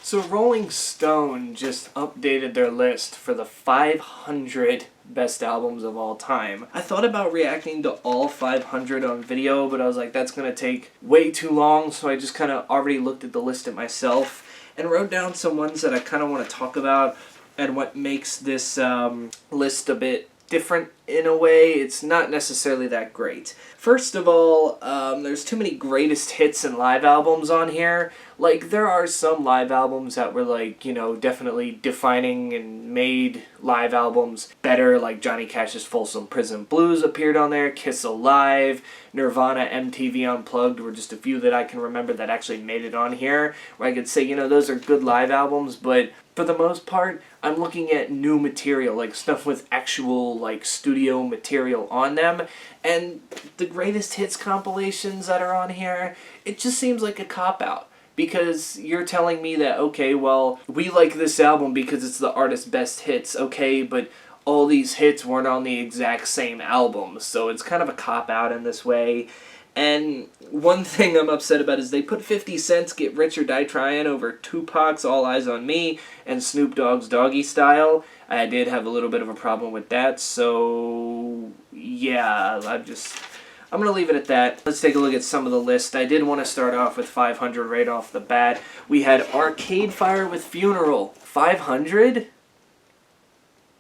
So Rolling Stone just updated their list for the 500 best albums of all time. I thought about reacting to all 500 on video, but I was like, that's going to take way too long, so I just kind of already looked at the list myself and wrote down some ones that I kind of want to talk about and what makes this list a bit different in a way. It's not necessarily that great. First of all, there's too many greatest hits and live albums on here. Like, there are some live albums that were, like, you know, definitely defining and made live albums better, like Johnny Cash's Folsom Prison Blues appeared on there, Kiss Alive, Nirvana, MTV Unplugged were just a few that I can remember that actually made it on here, where I could say, you know, those are good live albums, but for the most part, I'm looking at new material, like stuff with actual, like, studio material on them, and the greatest hits compilations that are on here, it just seems like a cop-out. Because you're telling me that, okay, well, we like this album because it's the artist's best hits, okay, but all these hits weren't on the exact same album, so it's kind of a cop-out in this way. And one thing I'm upset about is they put 50 Cent's Get Rich or Die Tryin' over Tupac's All Eyes on Me and Snoop Dogg's Doggy Style. I did have a little bit of a problem with that, so yeah, I'm going to leave it at that. Let's take a look at some of the list. I did want to start off with 500 right off the bat. We had Arcade Fire with Funeral. 500?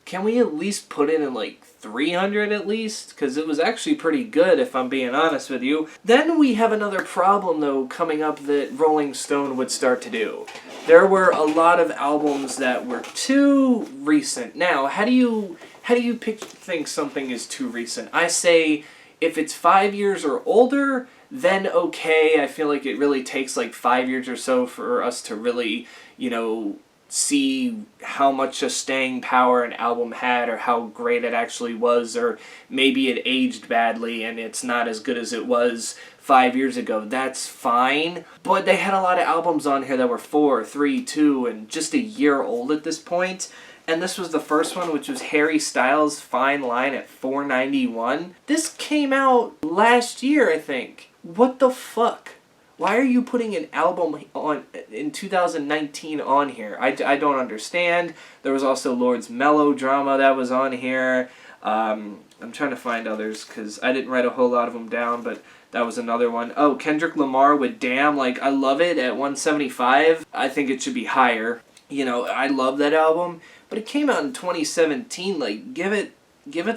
Can we at least put it in like 300 at least? Because it was actually pretty good, if I'm being honest with you. Then we have another problem, though, coming up that Rolling Stone would start to do. There were a lot of albums that were too recent. Now, how do you think something is too recent? I say, if it's 5 years or older, then okay. I feel like it really takes like 5 years or so for us to really, you know, see how much a staying power an album had or how great it actually was, or maybe it aged badly and it's not as good as it was 5 years ago. That's fine. But they had a lot of albums on here that were 4, 3, 2, and just a year old at this point. And this was the first one, which was Harry Styles' Fine Line at 491. This came out last year, I think. What the fuck? Why are you putting an album on in 2019 on here? I don't understand. There was also Lord's Melodrama that was on here. I'm trying to find others because I didn't write a whole lot of them down, but that was another one. Oh, Kendrick Lamar with Damn. Like, I love it at 175. I think it should be higher. You know, I love that album. But it came out in 2017, like, give it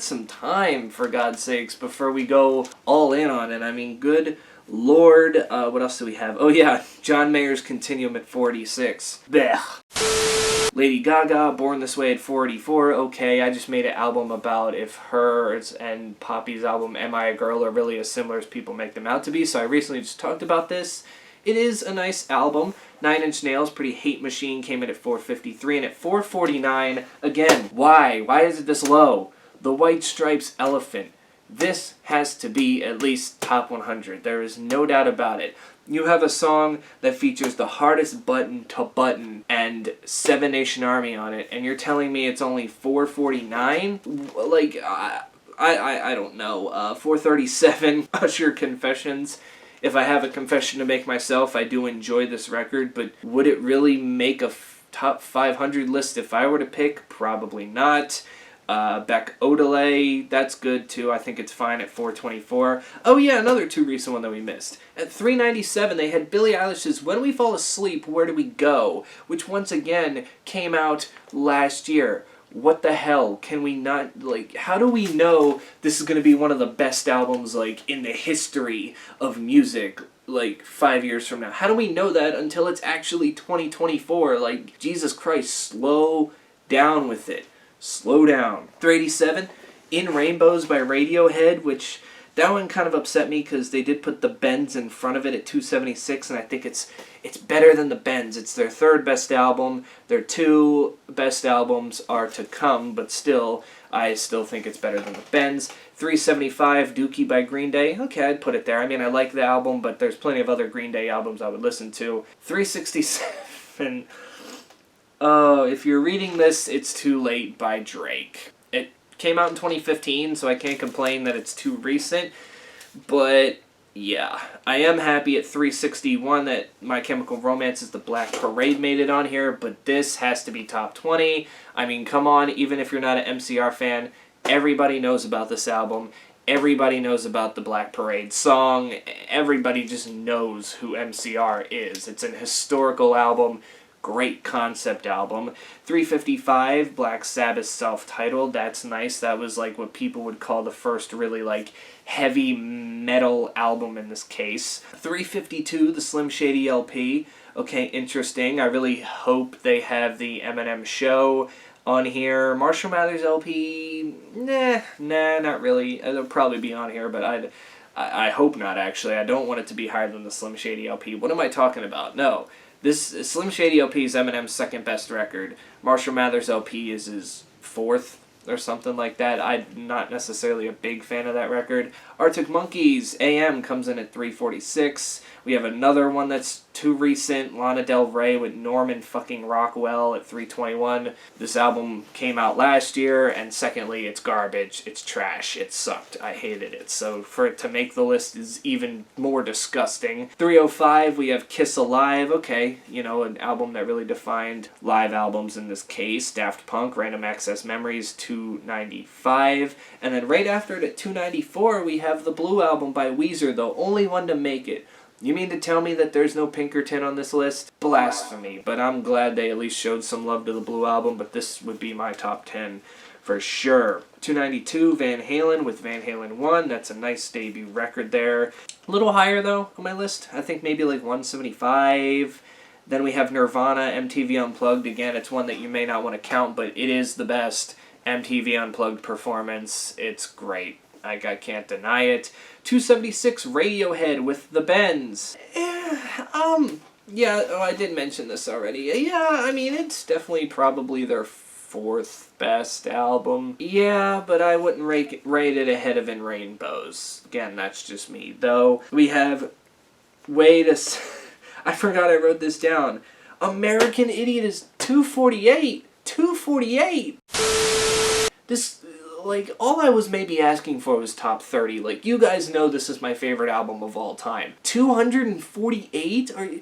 some time, for God's sakes, before we go all in on it. I mean, good Lord. What else do we have? Oh yeah, John Mayer's Continuum at 486. Blech. Lady Gaga, Born This Way at 484. Okay, I just made an album about if hers and Poppy's album, Am I a Girl, are really as similar as people make them out to be, so I recently just talked about this. It is a nice album. 9 Inch Nails' Pretty Hate Machine came in at 453, and at 449, again, why? Why is it this low? The White Stripes Elephant. This has to be at least top 100. There is no doubt about it. You have a song that features the hardest button to button and Seven Nation Army on it, and you're telling me it's only 449? Like, I don't know. 437, Usher Confessions. If I have a confession to make myself, I do enjoy this record, but would it really make a top 500 list if I were to pick? Probably not. Beck Odelay, that's good too. I think it's fine at 424. Oh yeah, another too recent one that we missed. At 397, they had Billie Eilish's When We Fall Asleep, Where Do We Go? Which once again came out last year. What the hell? Can we not, like, how do we know this is going to be one of the best albums, like, in the history of music, like, 5 years from now? How do we know that until it's actually 2024? Like, Jesus Christ, slow down with it. Slow down. 387, In Rainbows by Radiohead, which, that one kind of upset me because they did put the Bends in front of it at 276, and I think it's better than the Bends. It's their third best album. Their two best albums are to come, but still, I still think it's better than the Bends. 375, Dookie by Green Day. Okay, I'd put it there. I mean, I like the album, but there's plenty of other Green Day albums I would listen to. 367, Oh, if you're reading this, It's Too Late by Drake. It came out in 2015, so I can't complain that it's too recent, but Yeah, I am happy at 361 that My Chemical Romance's The Black Parade made it on here, but this has to be top 20. I mean, come on, even if you're not an MCR fan, everybody knows about this album. Everybody knows about the Black Parade song. Everybody just knows who MCR is. It's an historical album. Great concept album. 355, Black Sabbath self-titled. That's nice. That was like what people would call the first really like heavy metal album in this case. 352, the Slim Shady LP. Okay, interesting. I really hope they have the Eminem Show on here. Marshall Mathers LP, nah, not really. It'll probably be on here, but I hope not, actually. I don't want it to be higher than the Slim Shady LP. What am I talking about? No. This Slim Shady LP is Eminem's second best record. Marshall Mathers LP is his fourth or something like that. I'm not necessarily a big fan of that record. Arctic Monkeys AM comes in at 346. We have another one that's too recent, Lana Del Rey with Norman fucking Rockwell at 321. This album came out last year, and secondly, it's garbage, it's trash, it sucked, I hated it. So for it to make the list is even more disgusting. 305, we have Kiss Alive, okay, you know, an album that really defined live albums in this case. Daft Punk, Random Access Memories, 295. And then right after it at 294, we have the Blue Album by Weezer, the only one to make it. You mean to tell me that there's no Pinkerton on this list? Blasphemy, but I'm glad they at least showed some love to the Blue Album, but this would be my top 10 for sure. 292, Van Halen with Van Halen 1. That's a nice debut record there. A little higher, though, on my list. I think maybe like 175. Then we have Nirvana, MTV Unplugged. Again, it's one that you may not want to count, but it is the best MTV Unplugged performance. It's great. I can't deny it. 276, Radiohead with The Bends. Yeah, I did mention this already. Yeah, I mean, it's definitely probably their fourth best album. Yeah, but I wouldn't rate it ahead of In Rainbows. Again, that's just me. Though, we have... I forgot I wrote this down. American Idiot is 248. 248! This... Like, all I was maybe asking for was top 30. Like, you guys know this is my favorite album of all time. 248? Are you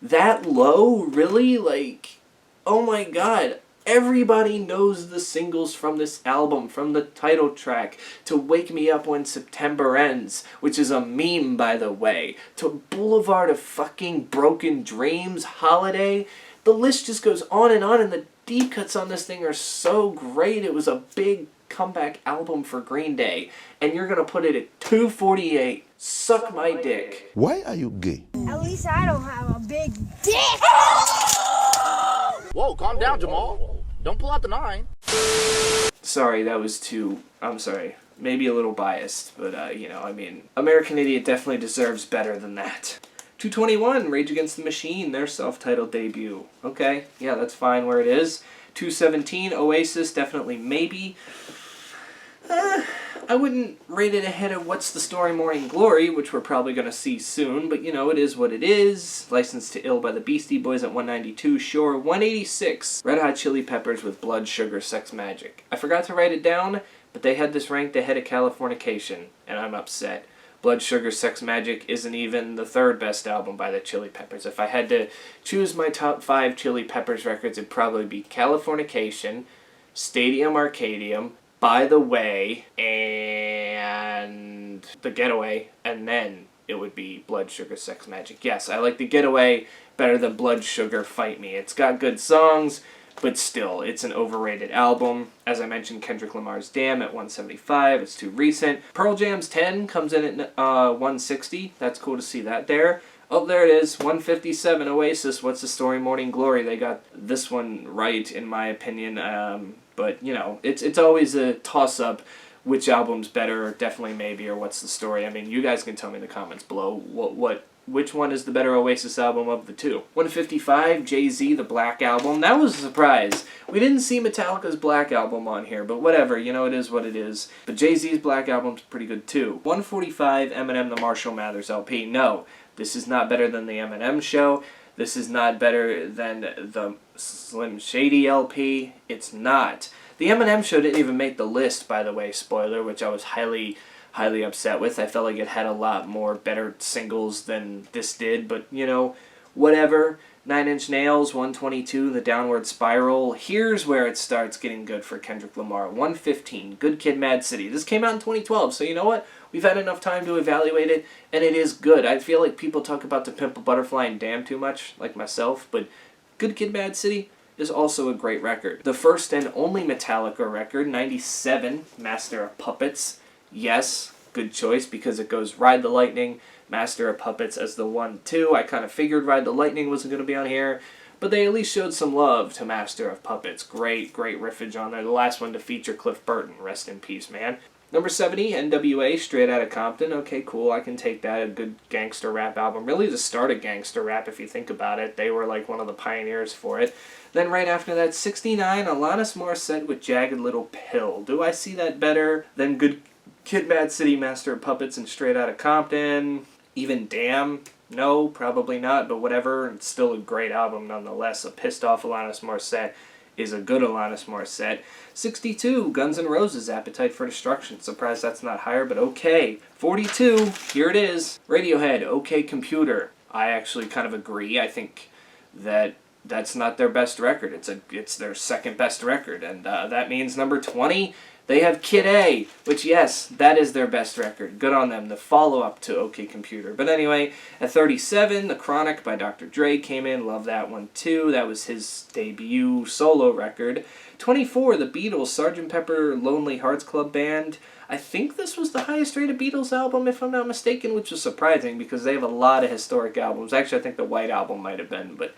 that low? Really? Like, oh my god. Everybody knows the singles from this album, from the title track to Wake Me Up When September Ends, which is a meme, by the way, to Boulevard of Fucking Broken Dreams, Holiday. The list just goes on, and the deep cuts on this thing are so great. It was a big comeback album for Green Day, and you're gonna put it at 248. Suck my dick. Why are you gay? At least I don't have a big dick. Whoa, calm down, Jamal. Don't pull out the 9. Sorry, that was too... I'm sorry. Maybe a little biased, but, you know, I mean, American Idiot definitely deserves better than that. 221, Rage Against the Machine, their self-titled debut. Okay, yeah, that's fine where it is. 217, Oasis, definitely maybe. I wouldn't rate it ahead of What's the Story Morning Glory, which we're probably going to see soon, but you know, it is what it is. Licensed to Ill by the Beastie Boys at 192, sure. 186, Red Hot Chili Peppers with Blood, Sugar, Sex, Magic. I forgot to write it down, but they had this ranked ahead of Californication, and I'm upset. Blood, Sugar, Sex, Magic isn't even the third best album by the Chili Peppers. If I had to choose my top 5 Chili Peppers records, it'd probably be Californication, Stadium Arcadium, By the Way, and The Getaway, and then it would be Blood, Sugar, Sex, Magic. Yes, I like The Getaway better than Blood, Sugar, Fight Me. It's got good songs, but still, it's an overrated album. As I mentioned, Kendrick Lamar's Damn at 175. It's too recent. Pearl Jam's 10 comes in at 160. That's cool to see that there. Oh, there it is. 157, Oasis, What's the Story, Morning Glory. They got this one right, in my opinion. But, you know, it's always a toss-up. Which album's better, definitely maybe, or what's the story? I mean, you guys can tell me in the comments below which one is the better Oasis album of the two. 155, Jay-Z, The Black Album. That was a surprise. We didn't see Metallica's Black Album on here, but whatever, you know, it is what it is. But Jay-Z's Black Album's pretty good too. 145, Eminem, The Marshall Mathers LP. No, this is not better than the Eminem Show. This is not better than the Slim Shady LP. It's not. The Eminem Show didn't even make the list, by the way, spoiler, which I was highly highly upset with. I felt like it had a lot more better singles than this did, but, you know, whatever. 9 Inch Nails, 122, The Downward Spiral. Here's where it starts getting good for Kendrick Lamar. 115, Good Kid, Mad City. This came out in 2012, so you know what? We've had enough time to evaluate it, and it is good. I feel like people talk about To Pimp a Butterfly and Damn too much, like myself, but Good Kid, Mad City is also a great record. The first and only Metallica record, 97, Master of Puppets. Yes, good choice, because it goes Ride the Lightning, Master of Puppets as the 1-2. I kind of figured Ride the Lightning wasn't going to be on here, but they at least showed some love to Master of Puppets. Great riffage on there. The last one to feature Cliff Burton. Rest in peace, man. Number 70, NWA, Straight Outta Compton. Okay, cool, I can take that. A good gangster rap album. Really the start of gangster rap, if you think about it. They were like one of the pioneers for it. Then right after that, 69, Alanis Morissette with Jagged Little Pill. Do I see that better than Good Kid, Mad City, Master of Puppets, and Straight Outta Compton? Even Damn? No, probably not, but whatever. It's still a great album nonetheless. A pissed off Alanis Morissette is a good Alanis Morissette. 62, Guns N' Roses, Appetite for Destruction. Surprised that's not higher, but okay. 42, here it is. Radiohead, OK Computer. I actually kind of agree. I think that that's not their best record. It's their second best record, and that means number 20, they have Kid A, which, yes, that is their best record. Good on them, the follow-up to OK Computer. But anyway, at 37, The Chronic by Dr. Dre came in. Love that one, too. That was his debut solo record. 24, The Beatles, Sgt. Pepper Lonely Hearts Club Band. I think this was the highest-rated Beatles album, if I'm not mistaken, which was surprising because they have a lot of historic albums. Actually, I think the White Album might have been, but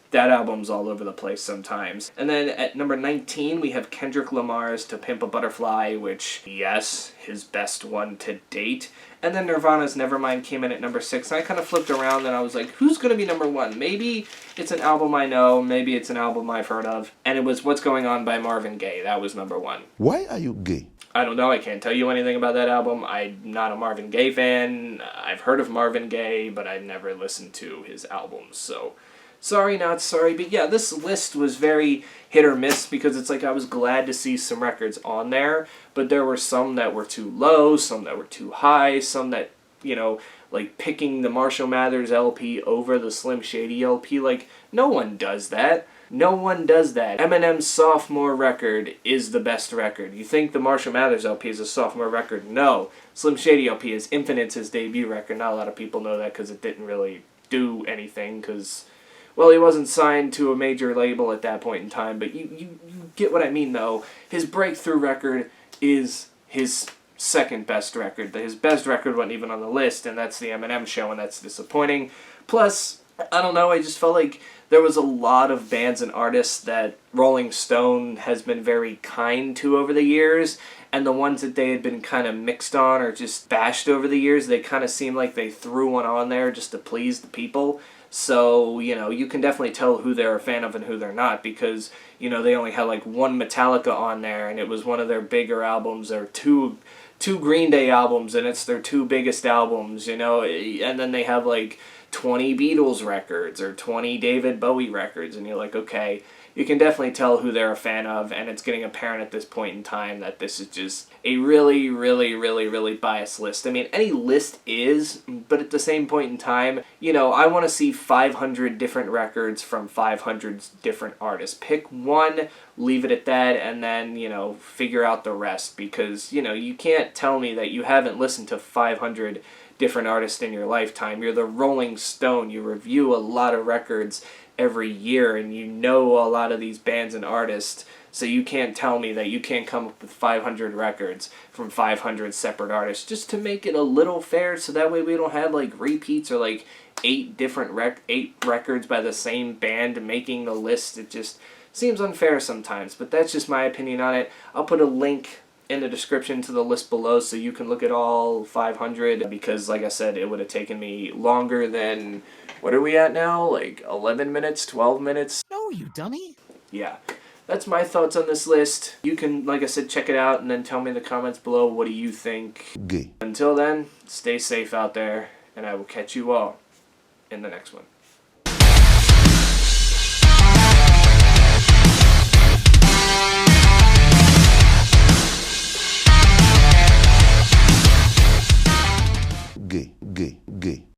that album's all over the place sometimes. And then at number 19, we have Kendrick Lamar's To Pimp a Butterfly, which, yes, his best one to date. And then Nirvana's Nevermind came in at number 6. And I kind of flipped around and I was like, who's going to be number 1? Maybe it's an album I know, maybe it's an album I've heard of. And it was What's Going On by Marvin Gaye. That was number 1. Why are you gay? I don't know. I can't tell you anything about that album. I'm not a Marvin Gaye fan. I've heard of Marvin Gaye, but I've never listened to his albums, so sorry, not sorry. But yeah, this list was very hit or miss because it's like I was glad to see some records on there, but there were some that were too low, some that were too high, some that, you know, like picking the Marshall Mathers LP over the Slim Shady LP. Like, no one does that. No one does that. Eminem's sophomore record is the best record. You think the Marshall Mathers LP is a sophomore record? No. Slim Shady LP is Infinite's his debut record. Not a lot of people know that because it didn't really do anything because, well, he wasn't signed to a major label at that point in time, but you get what I mean, though. His breakthrough record is his second best record. His best record wasn't even on the list, and that's the Eminem Show, and that's disappointing. Plus, I don't know, I just felt like there was a lot of bands and artists that Rolling Stone has been very kind to over the years, and the ones that they had been kind of mixed on or just bashed over the years, they kind of seemed like they threw one on there just to please the people. So, you know, you can definitely tell who they're a fan of and who they're not because, you know, they only had like one Metallica on there and it was one of their bigger albums, or two Green Day albums and it's their 2 biggest albums, you know, and then they have like 20 Beatles records or 20 David Bowie records, and you're like, okay, you can definitely tell who they're a fan of, and it's getting apparent at this point in time that this is just a really, really, really, really biased list. I mean, any list is, but at the same point in time, you know, I want to see 500 different records from 500 different artists. Pick one, leave it at that, and then, you know, figure out the rest, because, you know, you can't tell me that you haven't listened to 500 different artists in your lifetime. You're the Rolling Stone. You review a lot of records every year, and you know a lot of these bands and artists, so you can't tell me that you can't come up with 500 records from 500 separate artists, just to make it a little fair, so that way we don't have like repeats or like 8 records by the same band making the list. It just seems unfair sometimes, but that's just my opinion on it. I'll put a link in the description to the list below so you can look at all 500, because like I said, it would have taken me longer than, what are we at now, like 11 minutes, 12 minutes? No, you dummy. Yeah, that's my thoughts on this list. You can, like I said, check it out and then tell me in the comments below, what do you think? Gay. Until then, stay safe out there, and I will catch you all in the next one. gay, gay, gay.